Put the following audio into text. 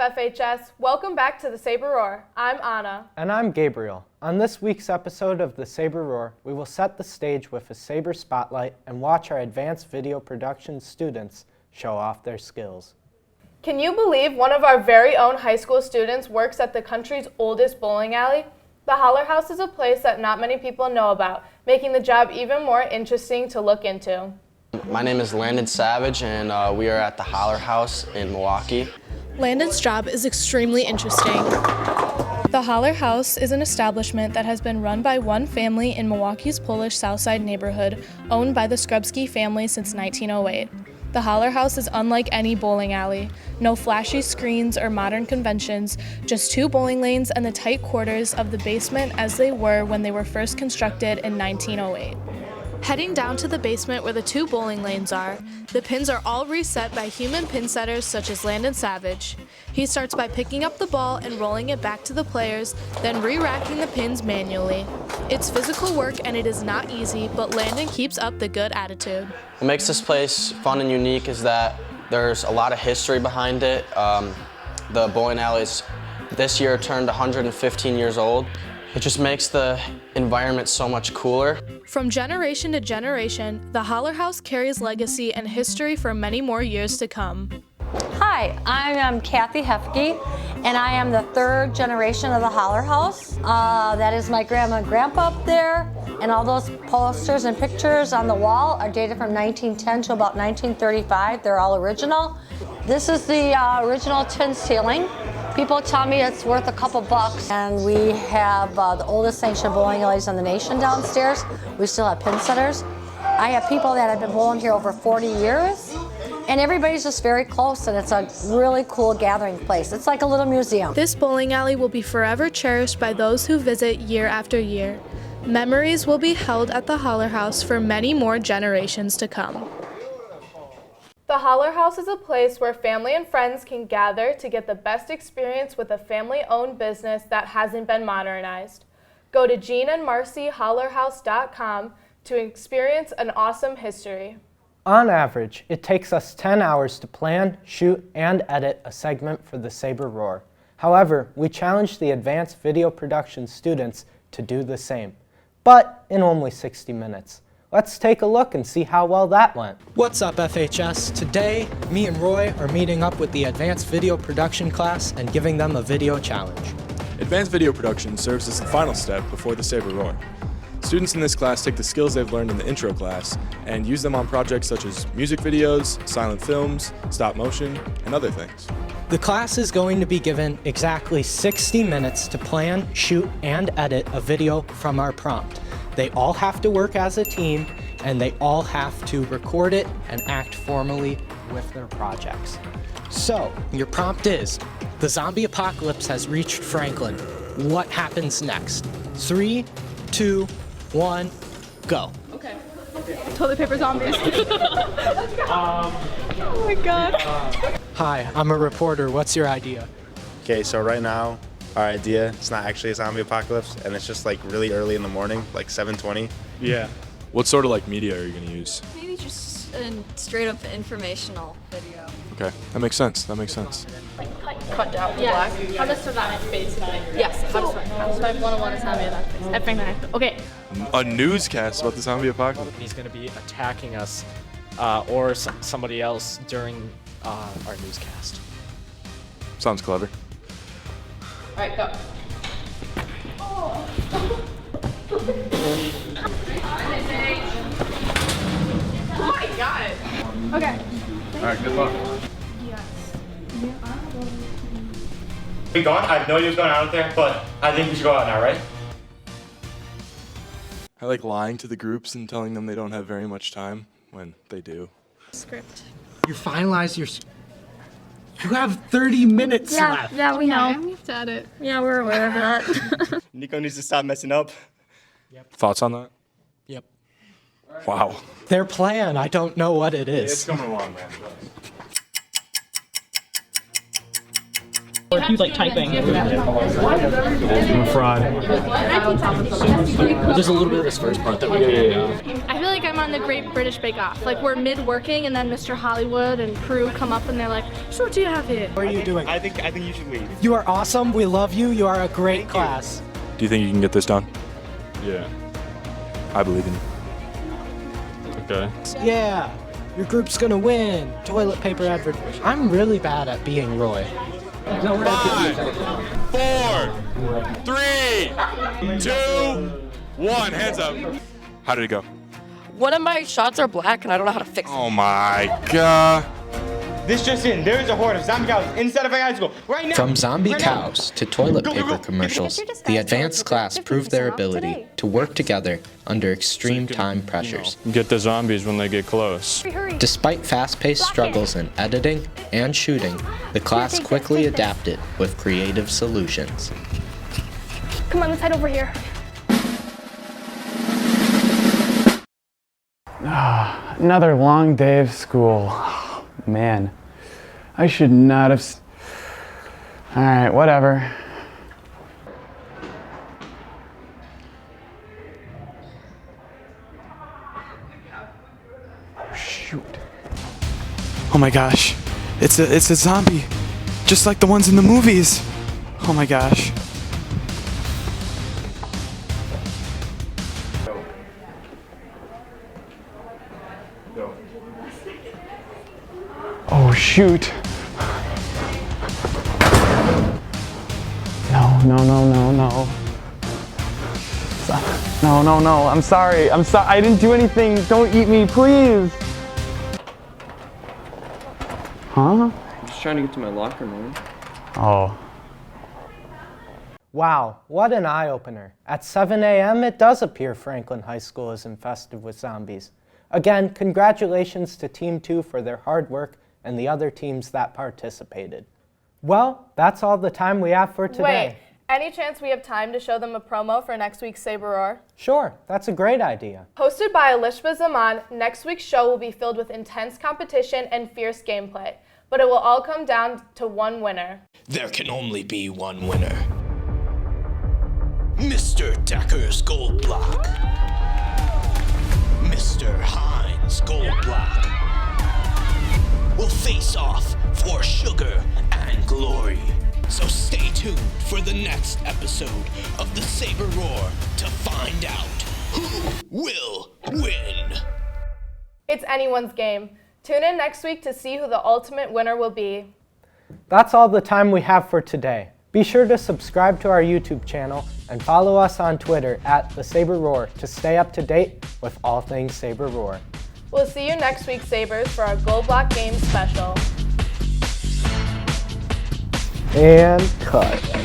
FHS? Welcome back to the Saber Roar. I'm Anna. And I'm Gabriel. On this week's episode of the Saber Roar, we will set the stage with a Saber spotlight and watch our advanced video production students show off their skills. Can you believe one of our very own high school students works at the country's oldest bowling alley? The Holler House is a place that not many people know about, making the job even more interesting to look into. My name is Landon Savage, and we are at the Holler House in Milwaukee. Landon's job is extremely interesting. The Holler House is an establishment that has been run by one family in Milwaukee's Polish Southside neighborhood, owned by the Skrubski family since 1908. The Holler House is unlike any bowling alley. No flashy screens or modern conventions, just two bowling lanes and the tight quarters of the basement as they were when they were first constructed in 1908. Heading down to the basement where the two bowling lanes are, the pins are all reset by human pin setters such as Landon Savage. He starts by picking up the ball and rolling it back to the players, then re-racking the pins manually. It's physical work and it is not easy, but Landon keeps up the good attitude. What makes this place fun and unique is that there's a lot of history behind it. The bowling alleys this year turned 115 years old. It just makes the environment so much cooler. From generation to generation, the Holler House carries legacy and history for many more years to come. Hi, I am Kathy Hefke, and I am the third generation of the Holler House. That is my grandma and grandpa up there, and all those posters and pictures on the wall are dated from 1910 to about 1935. They're all original. This is the original tin ceiling. People tell me it's worth a couple bucks, and we have the oldest sanctioned bowling alleys in the nation downstairs. We still have pin setters. I have people that have been bowling here over 40 years, and everybody's just very close, and it's a really cool gathering place. It's like a little museum. This bowling alley will be forever cherished by those who visit year after year. Memories will be held at the Holler House for many more generations to come. The Holler House is a place where family and friends can gather to get the best experience with a family-owned business that hasn't been modernized. Go to GeneandMarcyHollerHouse.com to experience an awesome history. On average, it takes us 10 hours to plan, shoot, and edit a segment for the Saber Roar. However, we challenge the advanced video production students to do the same, but in only 60 minutes. Let's take a look and see how well that went. What's up, FHS? Today, me and Roy are meeting up with the Advanced Video Production class and giving them a video challenge. Advanced video production serves as the final step before the Saber Roar. Students in this class take the skills they've learned in the intro class and use them on projects such as music videos, silent films, stop motion, and other things. The class is going to be given exactly 60 minutes to plan, shoot, and edit a video from our prompt. They all have to work as a team, and they all have to record it and act formally with their projects. So, your prompt is, the zombie apocalypse has reached Franklin. What happens next? 3, 2, 1, go. Okay. Toilet paper zombies. Oh my god. Hi, I'm a reporter. What's your idea? Okay, so right now, our idea, it's not actually a zombie apocalypse, and it's just like really early in the morning, like 7:20. Yeah. What sort of media are you going to use? Maybe just a straight up informational video. Okay, that makes sense. Cut down the black. How to survive, basically. Yes, how to survive 101 is zombie apocalypse. Everything. Okay. A newscast about the zombie apocalypse. He's going to be attacking us or somebody else during our newscast. Sounds clever. All right, go. Oh my god. Okay. All right, good luck. We gone? I have no idea what's going on out there, but I think we should go out now, right? I like lying to the groups and telling them they don't have very much time when they do. Script. You finalize your... You have 30 minutes left. Yeah, we know. We have to edit. Yeah, we're aware of that. Nico needs to stop messing up. Yep. Thoughts on that? Yep. Wow. Their plan, I don't know what it is. It's coming along, man. Or he was typing. I'm a fraud. There's a little bit of this first part that we I feel like I'm on the Great British Bake Off. Like we're mid-working and then Mr. Hollywood and crew come up and they're like, so what do you have here? What are you doing? I think you should leave. You are awesome. We love you. You are a great class. Do you think you can get this done? Yeah. I believe in you. Okay. Yeah. Your group's gonna win. Toilet paper advert. I'm really bad at being Roy. 5, 4, 3, 2, 1. Hands up. How did it go? One of my shots are black and I don't know how to fix it. Oh my god. This just in, there is a horde of zombie cows inside of our high school right now. From zombie Right now. cows to toilet paper commercials, the advanced class proved their ability to work together under extreme time pressures. Get the zombies when they get close. Despite fast-paced struggles in editing and shooting, the class quickly adapted with creative solutions. Come on, let's head over here. Another long day of school. Man, I should not have. All right, whatever. Shoot. Oh my gosh, it's a zombie, just like the ones in the movies. Oh my gosh. Oh shoot. No. No. I'm sorry. I didn't do anything. Don't eat me, please. Huh? I'm just trying to get to my locker, man. Oh. Wow, what an eye-opener. At 7 a.m., it does appear Franklin High School is infested with zombies. Again, congratulations to Team 2 for their hard work and the other teams that participated. Well, that's all the time we have for today. Wait, any chance we have time to show them a promo for next week's Saber Roar? Sure, that's a great idea. Hosted by Alishba Zaman, next week's show will be filled with intense competition and fierce gameplay, but it will all come down to one winner. There can only be one winner. Mr. Decker's Gold Block. Mr. Hines Gold Block will face off for sugar and glory. So stay tuned for the next episode of the Saber Roar to find out who will win. It's anyone's game. Tune in next week to see who the ultimate winner will be. That's all the time we have for today. Be sure to subscribe to our YouTube channel and follow us on Twitter at The Saber Roar to stay up to date with all things Saber Roar. We'll see you next week, Sabres, for our Gold Block Games special. And cut.